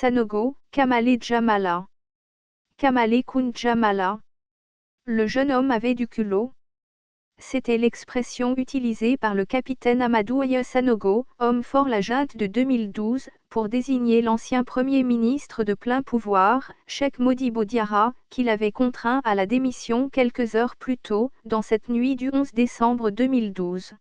Sanogo, Kamale Djamala. Kamale Kun Djamala. Le jeune homme avait du culot. C'était l'expression utilisée par le capitaine Amadou Aya Sanogo, homme fort la junte de 2012, pour désigner l'ancien Premier ministre de plein pouvoir, Cheikh Modibo Diarra, qui l'avait contraint à la démission quelques heures plus tôt, dans cette nuit du 11 décembre 2012.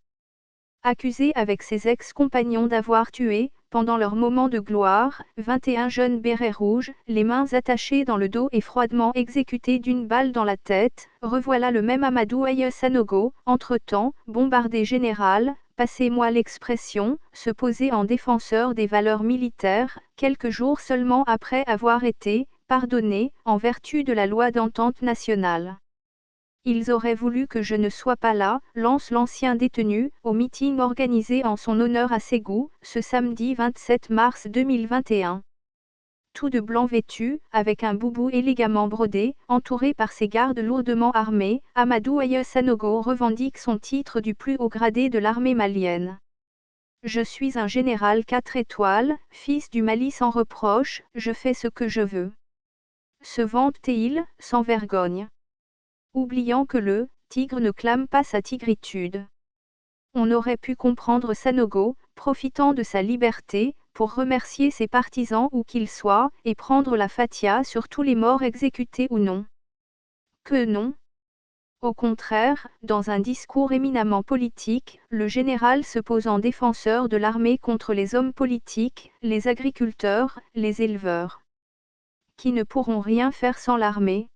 Accusé avec ses ex-compagnons d'avoir tué, pendant leur moment de gloire, 21 jeunes bérets rouges, les mains attachées dans le dos et froidement exécutés d'une balle dans la tête, revoilà le même Amadou Aya Sanogo, entre-temps, bombardé général, passez-moi l'expression, se poser en défenseur des valeurs militaires, quelques jours seulement après avoir été pardonné, en vertu de la loi d'entente nationale. Ils auraient voulu que je ne sois pas là, lance l'ancien détenu, au meeting organisé en son honneur à Ségou, ce samedi 27 mars 2021. Tout de blanc vêtu, avec un boubou élégamment brodé, entouré par ses gardes lourdement armés, Amadou Aya Sanogo revendique son titre du plus haut gradé de l'armée malienne. Je suis un général 4 étoiles, fils du Mali sans reproche, je fais ce que je veux. Se vante-t-il, sans vergogne. Oubliant que le tigre ne clame pas sa tigritude. On aurait pu comprendre Sanogo, profitant de sa liberté, pour remercier ses partisans où qu'ils soient, et prendre la fatia sur tous les morts exécutés ou non. Que non. Au contraire, dans un discours éminemment politique, le général se pose en défenseur de l'armée contre les hommes politiques, les agriculteurs, les éleveurs, qui ne pourront rien faire sans l'armée.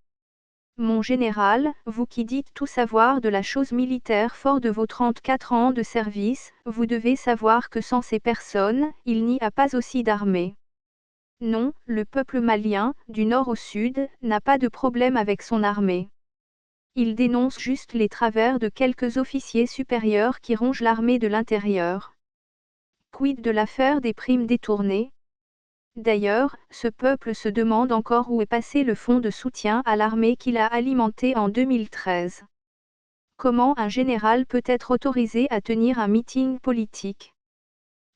Mon général, vous qui dites tout savoir de la chose militaire fort de vos 34 ans de service, vous devez savoir que sans ces personnes, il n'y a pas aussi d'armée. Non, le peuple malien, du nord au sud, n'a pas de problème avec son armée. Il dénonce juste les travers de quelques officiers supérieurs qui rongent l'armée de l'intérieur. Quid de l'affaire des primes détournées ? D'ailleurs, ce peuple se demande encore où est passé le fonds de soutien à l'armée qu'il a alimenté en 2013. Comment un général peut être autorisé à tenir un meeting politique ?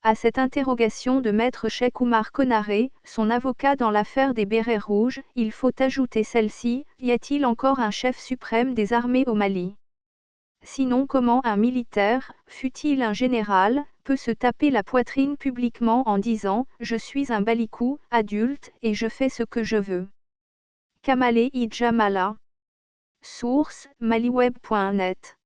À cette interrogation de maître Cheikh Oumar Konaré, son avocat dans l'affaire des bérets rouges, il faut ajouter celle-ci, y a-t-il encore un chef suprême des armées au Mali ? Sinon comment un militaire, fût-il un général, peut se taper la poitrine publiquement en disant « Je suis un balikou, adulte, et je fais ce que je veux ». Kamale Djamala. Source, maliweb.net